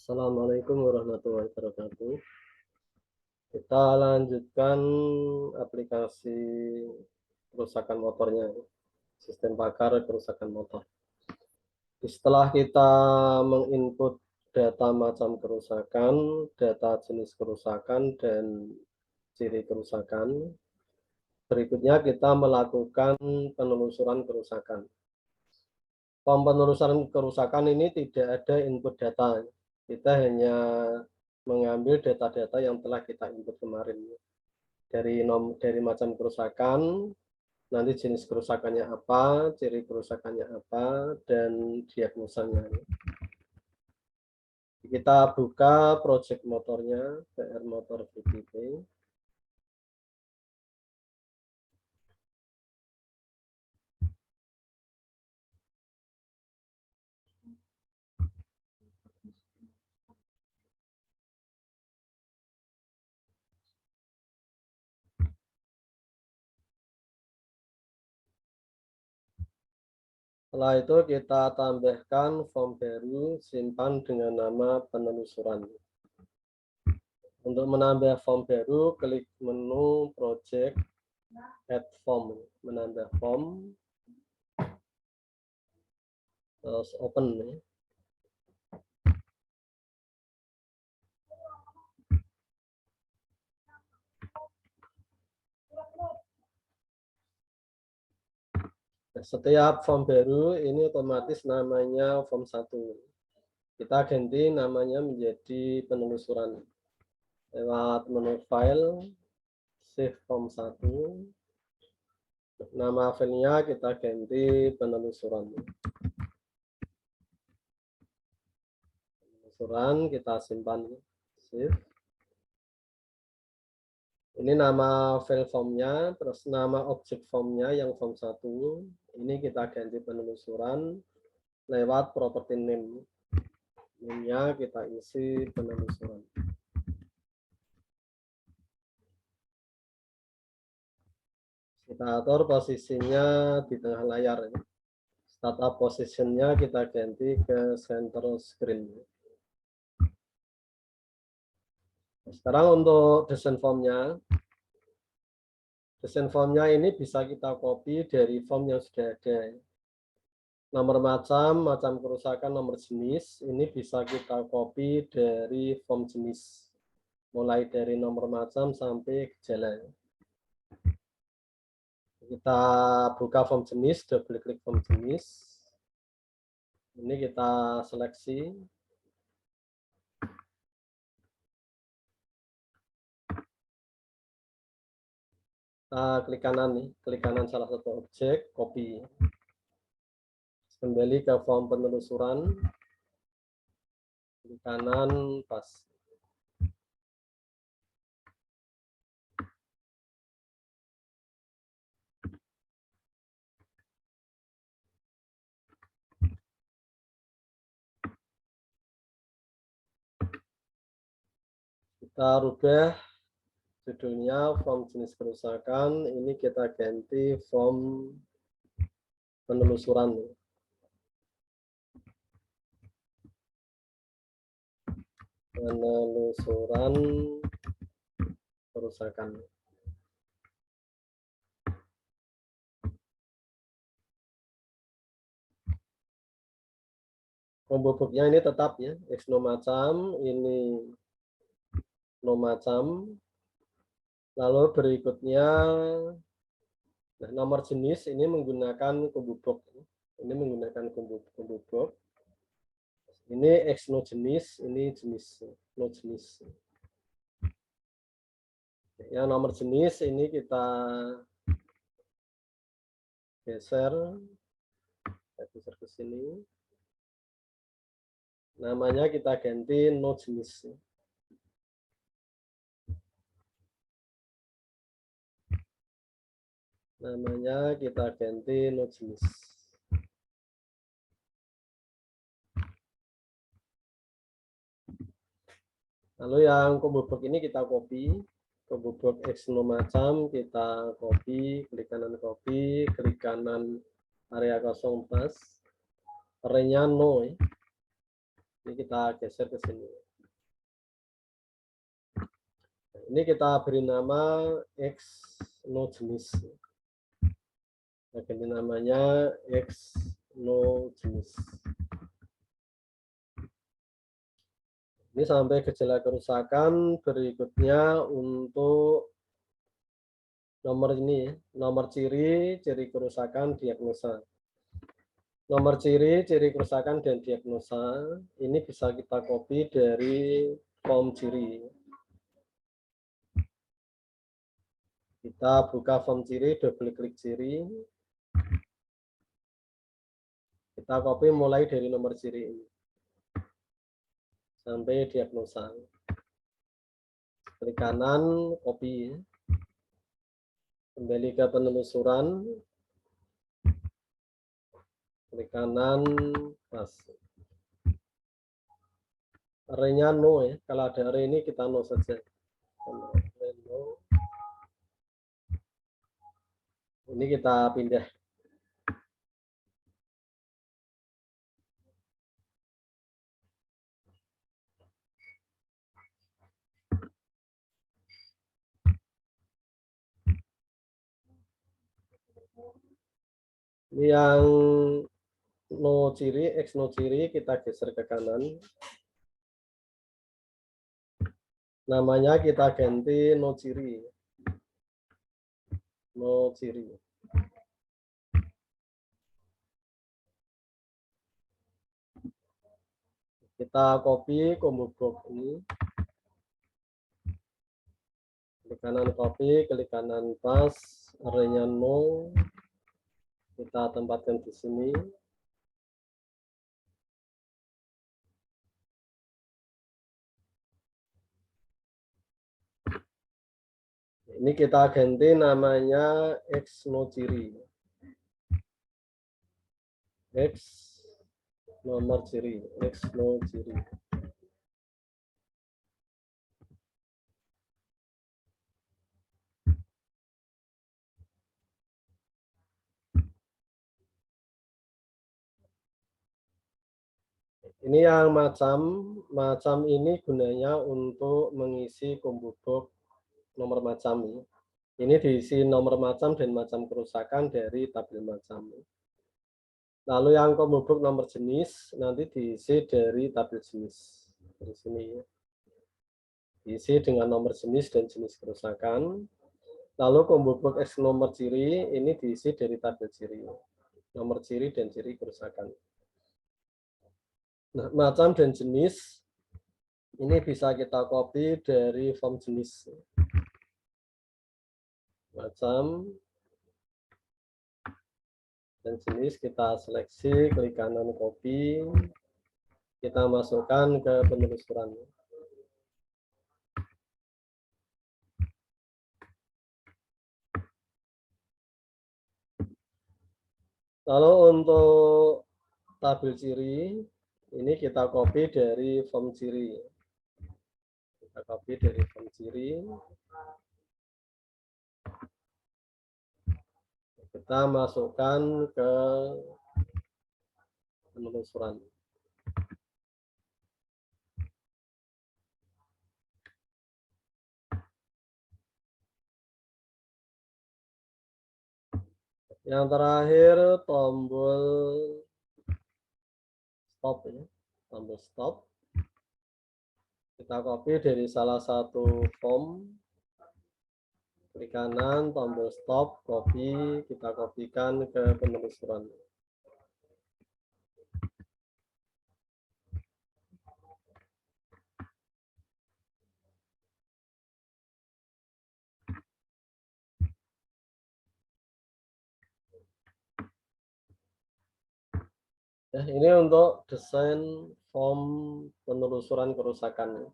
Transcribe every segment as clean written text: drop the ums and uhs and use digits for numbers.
Assalamualaikum warahmatullahi wabarakatuh. Kita lanjutkan aplikasi kerusakan motornya, sistem pakar kerusakan motor. Setelah kita menginput data macam kerusakan, data jenis kerusakan, dan ciri kerusakan, berikutnya kita melakukan penelusuran kerusakan. Form penelusuran kerusakan ini tidak ada input data. Kita hanya mengambil data-data yang telah kita input kemarin. Dari macam kerusakan, nanti jenis kerusakannya apa, ciri kerusakannya apa, dan diagnosanya. Kita buka project motornya, PR Motor VTP. Setelah itu kita tambahkan form baru, simpan dengan nama penelusuran. Untuk menambah form baru, klik menu project, add form, menambah form, terus open. Setiap form baru ini otomatis namanya form 1. Kita ganti namanya menjadi penelusuran. Lewat menu file, save form 1. Nama filenya kita ganti penelusuran. Penelusuran kita simpan, save. Ini nama file formnya, terus nama objek formnya yang form 1. Ini kita ganti penelusuran lewat property name. Name-nya kita isi penelusuran. Kita atur posisinya di tengah layar. Startup positionnya kita ganti ke center screen. Sekarang untuk desain formnya. Desain formnya ini bisa kita copy dari form yang sudah ada. Nomor macam kerusakan, nomor jenis, ini bisa kita copy dari form jenis. Mulai dari nomor macam sampai gejala. Kita buka form jenis, double klik form jenis. Ini kita seleksi. Kita klik kanan nih, klik kanan salah satu objek, copy. Kembali ke form penelusuran. Klik kanan, pas. Kita rubah judulnya form jenis kerusakan, ini kita ganti form penelusuran. Penelusuran kerusakan. Pembobotnya ini tetap ya, X no macam, ini no macam. Lalu berikutnya, nah nomor jenis ini menggunakan pembobot. Ini menggunakan pembobot. Ini X no jenis, ini jenis no jenis. Yang nomor jenis ini kita geser ke sini. Namanya kita ganti no jenis. Namanya kita ganti no jenis. Lalu yang pembobot ini kita copy. Pembobot X no macam kita copy, klik kanan copy, klik kanan area kosong pas. Arraynya no. Ini kita geser ke sini. Ini kita beri nama X no jenis. Nah, ganti namanya X no jenis. Ini sampai gejala kerusakan. Berikutnya untuk nomor ini, nomor ciri kerusakan, diagnosa. Nomor ciri kerusakan dan diagnosa ini bisa kita copy dari form ciri. Kita buka form ciri, double klik ciri. Kita copy mulai dari nomor ciri ini sampai diagnosa. Klik kanan, copy. Kembali ke penelusuran. Klik kanan, pas. Array-nya no ya. Kalau ada array ini kita no saja. Ini kita pindah. Ini yang no ciri, X no ciri, kita geser ke kanan. Namanya kita ganti no ciri. No ciri. Kita copy combo box ini. Klik kanan copy, klik kanan pas, array-nya no. Kita tempatkan di sini. Ini kita ganti namanya X no ciri. X nomor ciri, X no ciri. Ini yang macam ini gunanya untuk mengisi combo box nomor macam ini. Ini diisi nomor macam dan macam kerusakan dari tabel macam. Lalu yang combo box nomor jenis nanti diisi dari tabel jenis. Di sini ya. Diisi dengan nomor jenis dan jenis kerusakan. Lalu combo box X nomor ciri ini diisi dari tabel ciri. Nomor ciri dan ciri kerusakan. Nah, macam dan jenis ini bisa kita copy dari form jenis. Macam dan jenis kita seleksi, klik kanan copy, kita masukkan ke penelusuran. Lalu untuk tabel ciri ini kita copy dari form ciri. Kita copy dari form ciri. Kita masukkan ke penelusuran. Yang terakhir tombol stop ya. Tombol stop. Kita copy dari salah satu form. Klik kanan, tombol stop, copy, kita kopikan ke penelusuran. Ya, ini untuk desain form penelusuran kerusakan.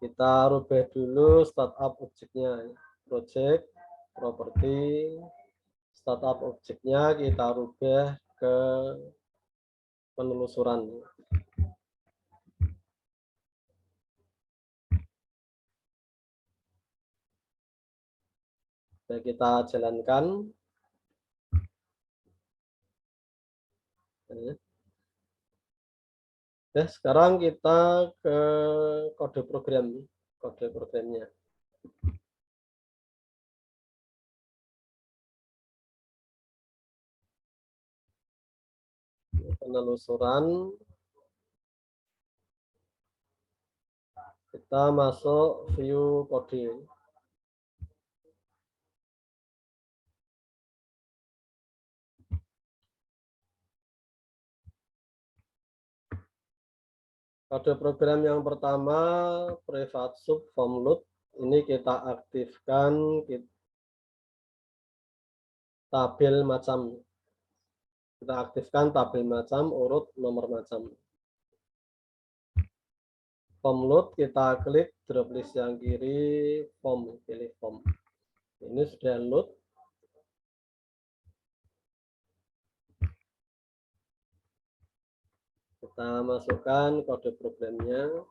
Kita rubah dulu startup objeknya. Project, property, startup objeknya kita rubah ke penelusuran. Kita jalankan. Ya, sekarang kita ke kode programnya. Penelusuran, kita masuk view kode. Kode program yang pertama, private sub form load, ini kita aktifkan tabel macam. Kita aktifkan tabel macam, urut nomor macam. Form load, kita klik drop list yang kiri, form, pilih form. Ini sudah load. Kita masukkan kode programnya.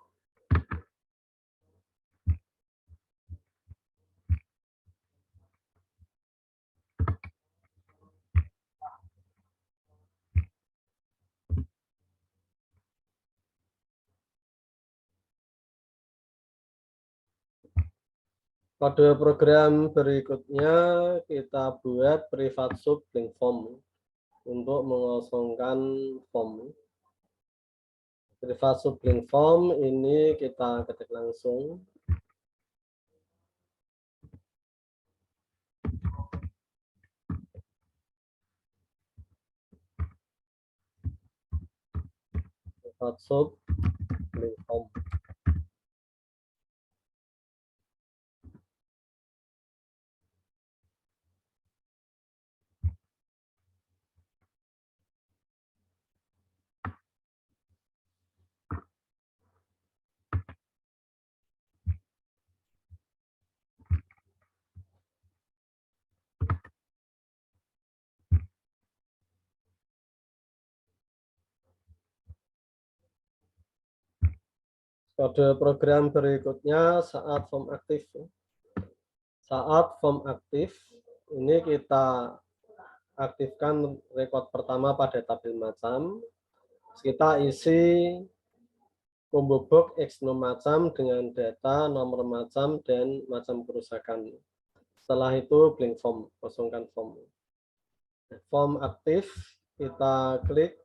Kode program berikutnya kita buat private sub blank form untuk mengosongkan form. Private sub blank form ini kita ketik langsung. Private sub blank form. Kode program berikutnya saat form aktif. Saat form aktif, ini kita aktifkan record pertama pada tabel macam. Kita isi combo box xnom macam dengan data, nomor macam, dan macam kerusakan. Setelah itu blank form, kosongkan form. Form aktif, kita klik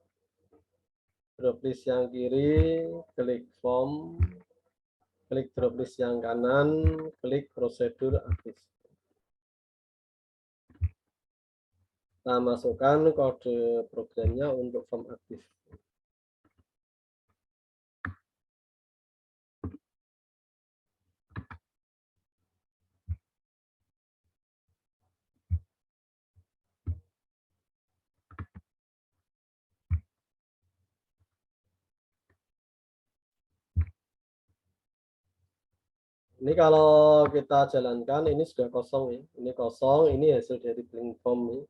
drop list yang kiri, klik form, klik drop list yang kanan, klik prosedur aktif. Kita masukkan kode programnya untuk form aktif. Ini kalau kita jalankan, ini sudah kosong ya. Ini kosong, ini hasil dari blank form ya.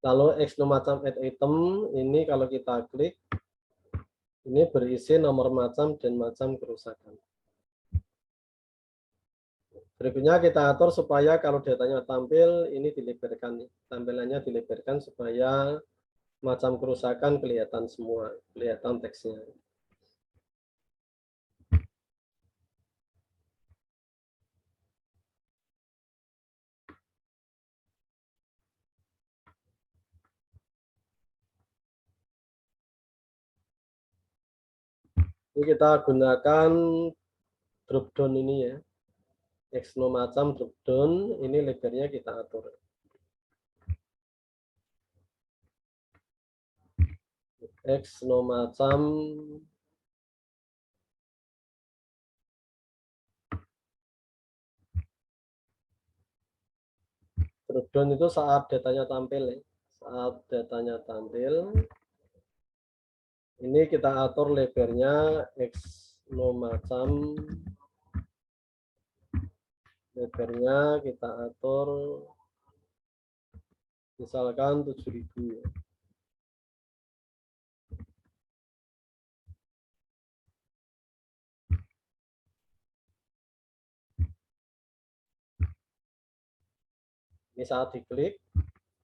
Lalu xnom macam add item, ini kalau kita klik, ini berisi nomor macam dan macam kerusakan. Berikutnya kita atur supaya kalau datanya tampil, ini dilebarkan. Tampilannya dilebarkan supaya macam kerusakan kelihatan semua, kelihatan teksnya. Ini kita gunakan drop down ini ya. Xnom macam drop down, ini lebarnya kita atur. Xnom macam drop down itu saat datanya tampil ya. Saat datanya tampil, ini kita atur lebarnya xnom macam, lebarnya kita atur misalkan 7000 ya. Ini saat diklik,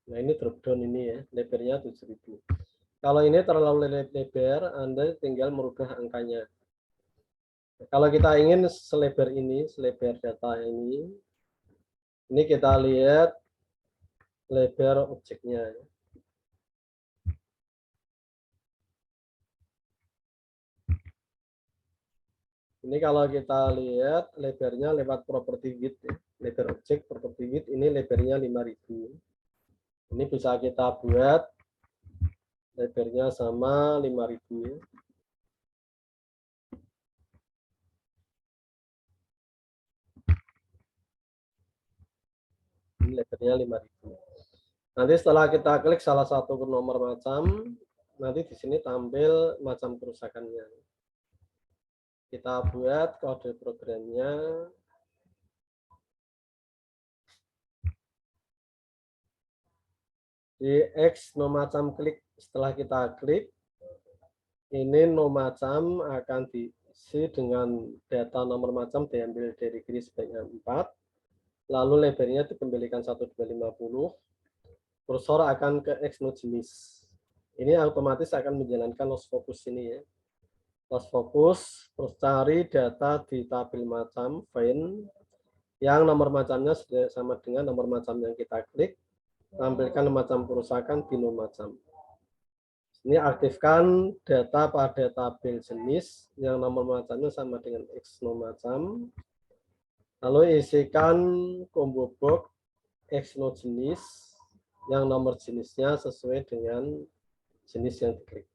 nah ini drop down ini ya, lebarnya 7000. Kalau ini terlalu lebar, Anda tinggal merubah angkanya. Kalau kita ingin selebar ini, selebar data ini kita lihat lebar objeknya. Ini kalau kita lihat lebarnya lewat property width, ya. Lebar objek property width ini lebarnya 5000. Ini bisa kita buat lebarnya sama 5000. Ya. Ini lebarnya 5000. Nanti setelah kita klik salah satu nomor macam, nanti di sini tampil macam kerusakannya. Kita buat kode programnya. Di X no macam klik, setelah kita klik, ini no macam akan diisi dengan data nomor macam diambil dari kiri sebanyak 4, lalu lebarnya dikembalikan 1250, kursor akan ke X no jenis. Ini otomatis akan menjalankan loss focus ini ya. Loss focus, terus cari data di tabel macam, find, yang nomor macamnya sama dengan nomor macam yang kita klik, tampilkan macam kerusakan di nomor macam. Ini aktifkan data pada tabel jenis yang nomor macamnya sama dengan X nomor macam. Lalu isikan combo box X no jenis yang nomor jenisnya sesuai dengan jenis yang diklik.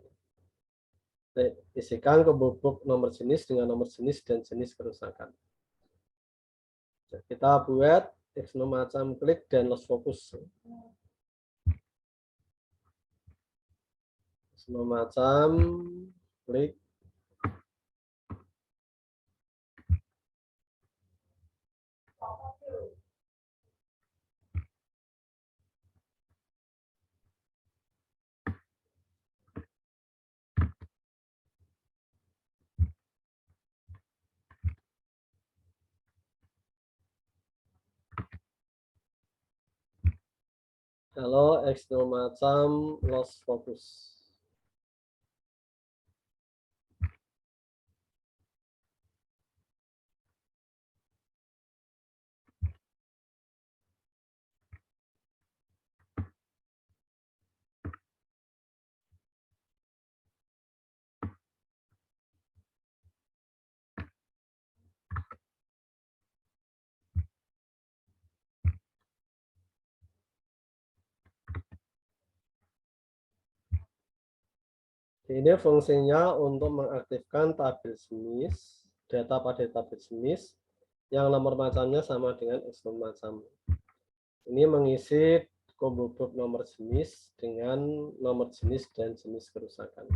Isikan combo box nomor jenis dengan nomor jenis dan jenis kerusakan. Kita buat X no macam klik dan loss focus. Semua macam klik. Halo, X no macam loss focus. Ini fungsinya untuk mengaktifkan tabel jenis, data pada tabel jenis, yang nomor macamnya sama dengan X nomor macam. Ini mengisi combo box nomor jenis dengan nomor jenis dan jenis kerusakan.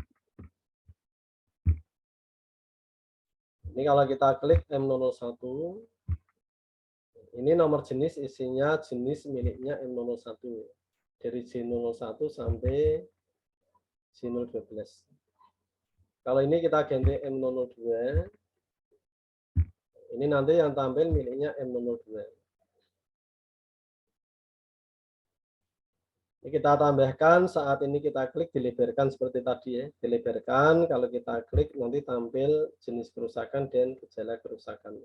Ini kalau kita klik M01, ini nomor jenis isinya jenis miliknya M01. Dari J01 sampai J012. Kalau ini kita ganti M02, ini nanti yang tampil miliknya M02. Ini kita tambahkan saat ini kita klik dilebarkan seperti tadi ya. Dilebarkan, kalau kita klik nanti tampil jenis kerusakan dan gejala kerusakan.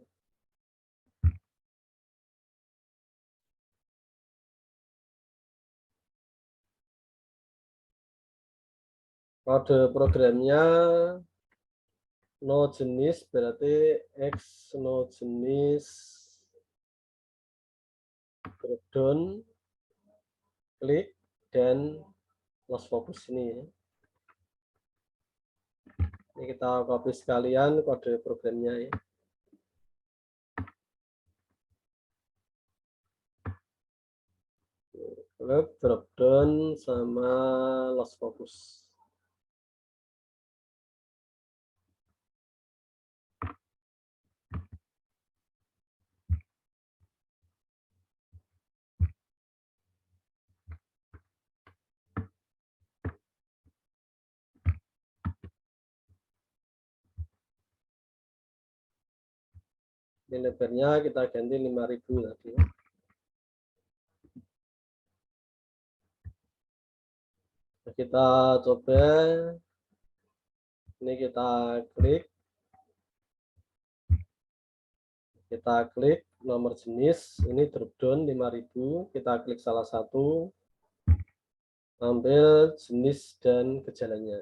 Kode programnya no jenis berarti X no jenis breakdown, klik dan loss focus ini ya. Ini kita copy sekalian kode programnya ya. Klik breakdown sama loss focus. Ini lebarnya kita ganti 5000 tadi. Kita coba, ini kita klik nomor jenis, ini drop down 5.000, kita klik salah satu, ambil jenis dan gejalanya.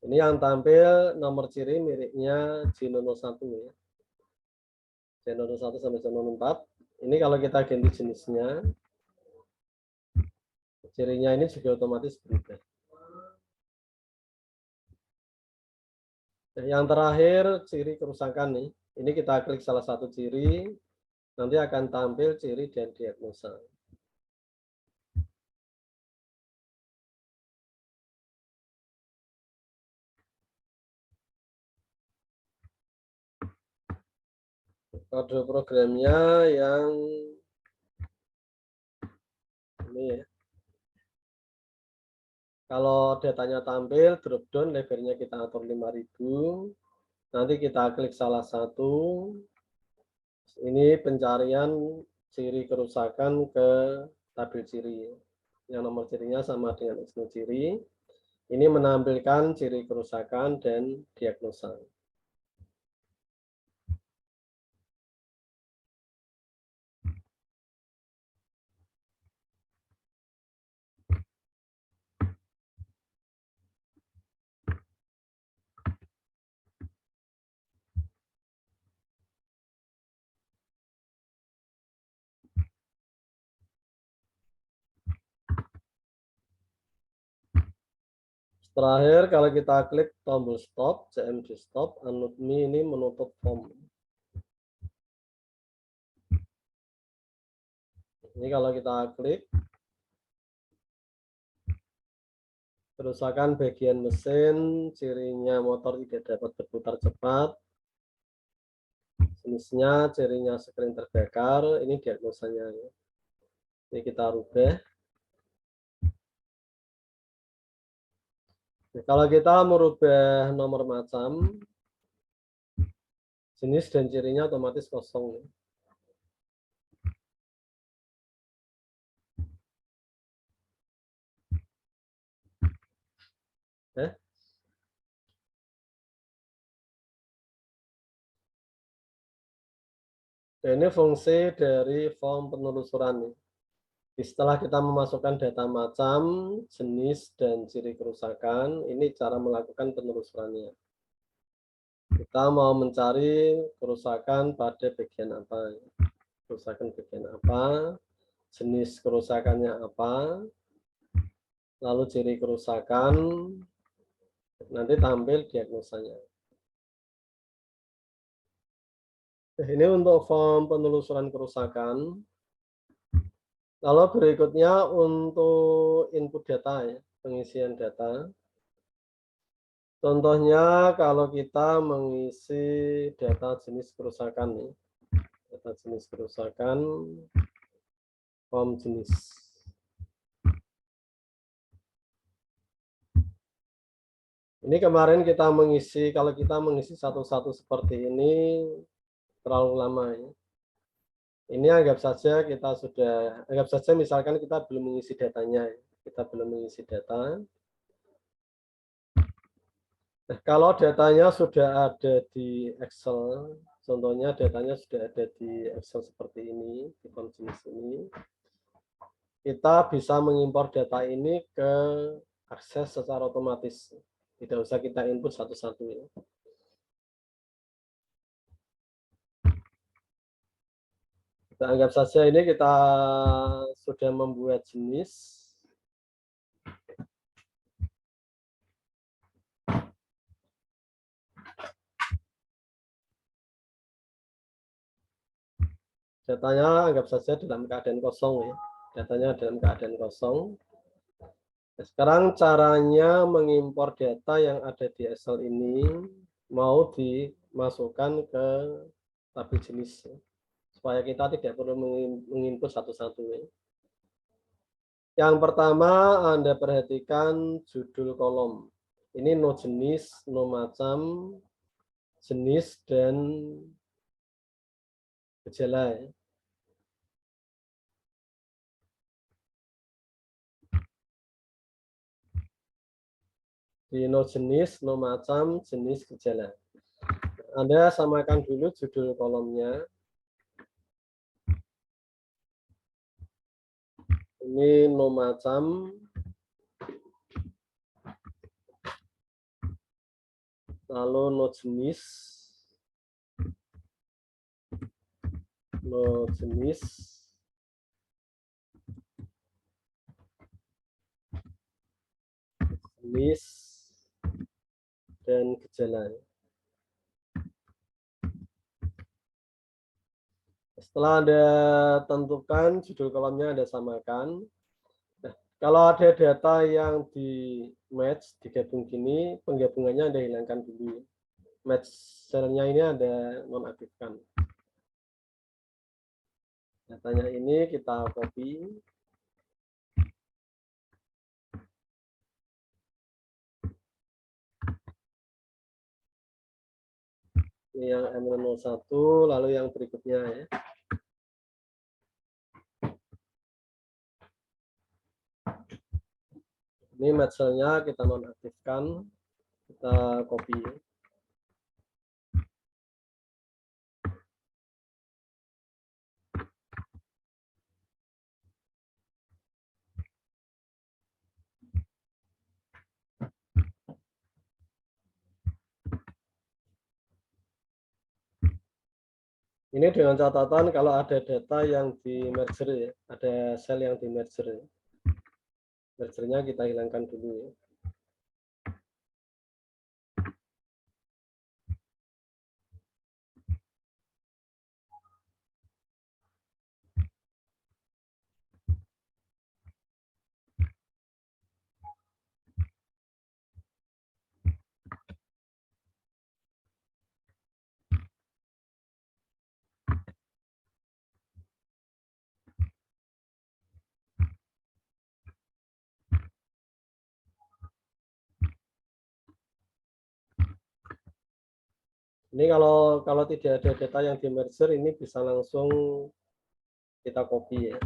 Ini yang tampil nomor ciri miliknya G001 ya. G001 sampai G04. Ini kalau kita ganti jenisnya, cirinya ini juga otomatis berubah. Nah, yang terakhir ciri kerusakan nih. Ini kita klik salah satu ciri, nanti akan tampil ciri dan diagnosa. Kode programnya yang ini ya. Kalau datanya tampil, drop down levelnya kita atur 5.000. Nanti kita klik salah satu. Ini pencarian ciri kerusakan ke tabel ciri. Yang nomor cirinya sama dengan X0 ciri. Ini menampilkan ciri kerusakan dan diagnosa. Terakhir, kalau kita klik tombol stop, CMD stop, unload me ini menutup form. Ini kalau kita klik, kerusakan bagian mesin, cirinya motor tidak dapat berputar cepat, jenisnya, cirinya screen terbakar, ini diagnosanya. Ini kita rubah. Nah, kalau kita merubah nomor macam, jenis dan cirinya otomatis kosong. Ini fungsi dari form penelusuran. Setelah kita memasukkan data macam, jenis, dan ciri kerusakan, ini cara melakukan penelusurannya. Kita mau mencari kerusakan pada bagian apa. Kerusakan bagian apa, jenis kerusakannya apa, lalu ciri kerusakan, nanti tampil diagnosanya. Ini untuk form penelusuran kerusakan. Lalu berikutnya untuk input data ya, pengisian data. Contohnya kalau kita mengisi data jenis kerusakan nih. Data jenis kerusakan, form jenis. Ini kemarin kita mengisi, kalau kita mengisi satu-satu seperti ini, terlalu lama ya. Ini anggap saja misalkan kita belum mengisi datanya, kita belum mengisi data. Nah, kalau datanya sudah ada di Excel, contohnya datanya sudah ada di Excel seperti ini, di form jenis ini, kita bisa mengimpor data ini ke akses secara otomatis. Tidak usah kita input satu-satu ya. Kita anggap saja ini kita sudah membuat jenis. Datanya anggap saja dalam keadaan kosong ya. Datanya dalam keadaan kosong. Nah, sekarang caranya mengimpor data yang ada di Excel ini mau dimasukkan ke tabel jenis ya, supaya kita tidak perlu menginput satu-satu ya. Yang pertama Anda perhatikan judul kolom. Ini no jenis, no macam, jenis, dan gejala ya. Di no jenis, no macam, jenis, gejala. Anda samakan dulu judul kolomnya. Ini no macam, lalu no jenis, jenis, dan gejala. Setelah Anda tentukan judul kolomnya, Anda samakan. Nah, kalau ada data yang di match, digabung gini, penggabungannya Anda hilangkan dulu. Match cell-nya ini Anda nonaktifkan. Datanya ini kita copy. Ini yang M01, lalu yang berikutnya ya. Ini match cell-nya kita nonaktifkan, kita copy. Ini dengan catatan kalau ada data yang di merger ya, ada sel yang di merger. Mergernya kita hilangkan dulu ya. Ini kalau tidak ada data yang di merger, ini bisa langsung kita copy ya.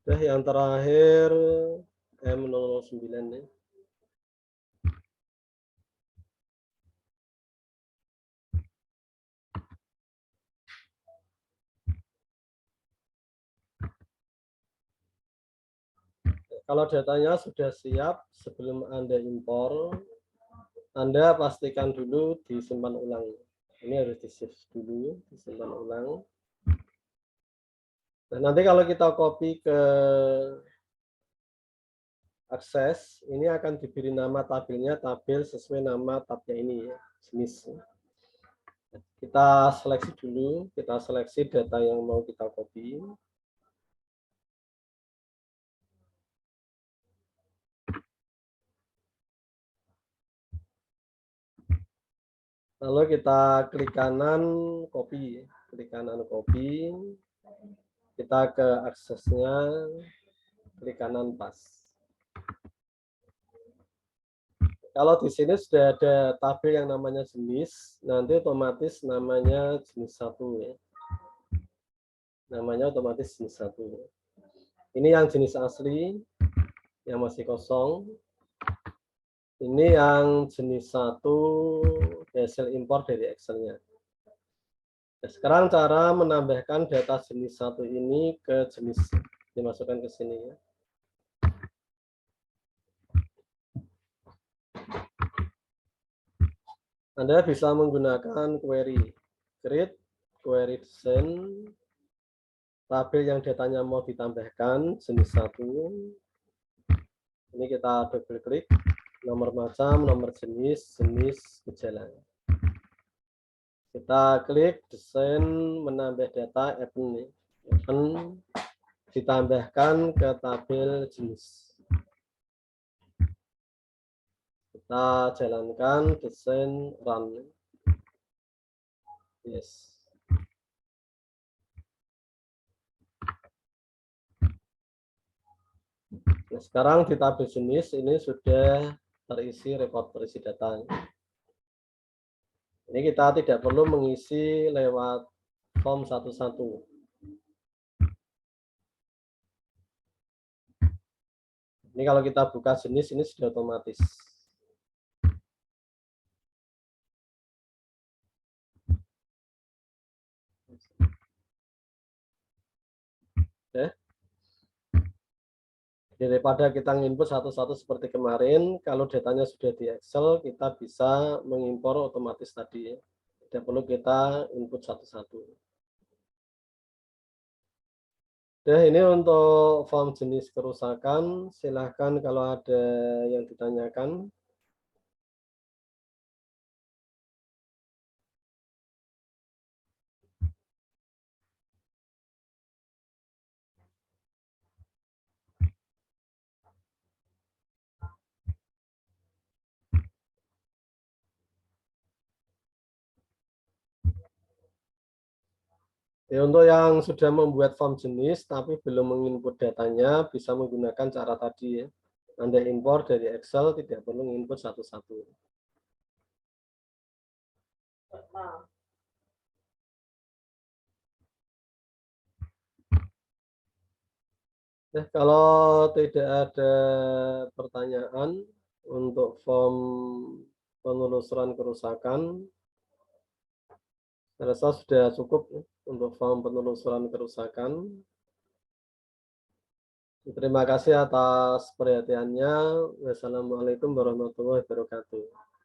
Yang terakhir M009 ya. Kalau datanya sudah siap, sebelum Anda impor, Anda pastikan dulu disimpan ulang. Ini harus di-save dulu, disimpan ulang. Nah, nanti kalau kita copy ke akses, ini akan diberi nama tabelnya, tabel sesuai nama tabnya ini ya, jenis. Kita seleksi dulu, kita seleksi data yang mau kita copy. Lalu kita klik kanan copy, klik kanan copy, kita ke aksesnya, klik kanan paste. Kalau di sini sudah ada tabel yang namanya jenis, nanti otomatis namanya jenis 1 ya. Namanya otomatis jenis 1. Ini yang jenis asli, yang masih kosong. Ini yang jenis 1 hasil impor dari Excel-nya. Nah, sekarang cara menambahkan data jenis 1 ini ke jenis, dimasukkan ke sini ya. Anda bisa menggunakan query create, query design, tabel yang datanya mau ditambahkan jenis 1. Ini kita double klik, nomor macam, nomor jenis, jenis, gejala. Kita klik desain menambah data add nih. akan ditambahkan ke tabel jenis. Kita jalankan desain run. Yes. Nah, sekarang di tabel jenis ini sudah terisi report terisi data. Ini kita tidak perlu mengisi lewat form satu-satu. Ini kalau kita buka jenis ini sudah otomatis. Oke. Daripada kita nginput satu-satu seperti kemarin, kalau datanya sudah di Excel, kita bisa mengimpor otomatis tadi. Tidak perlu kita input satu-satu. Nah, ini untuk form jenis kerusakan. Silahkan kalau ada yang ditanyakan. Ya, untuk yang sudah membuat form jenis tapi belum menginput datanya, bisa menggunakan cara tadi ya. Anda impor dari Excel, tidak perlu menginput satu-satu. Nah, kalau tidak ada pertanyaan untuk form penelusuran kerusakan, saya rasa sudah cukup ya, untuk form penelusuran kerusakan. Terima kasih atas perhatiannya. Wassalamualaikum warahmatullahi wabarakatuh.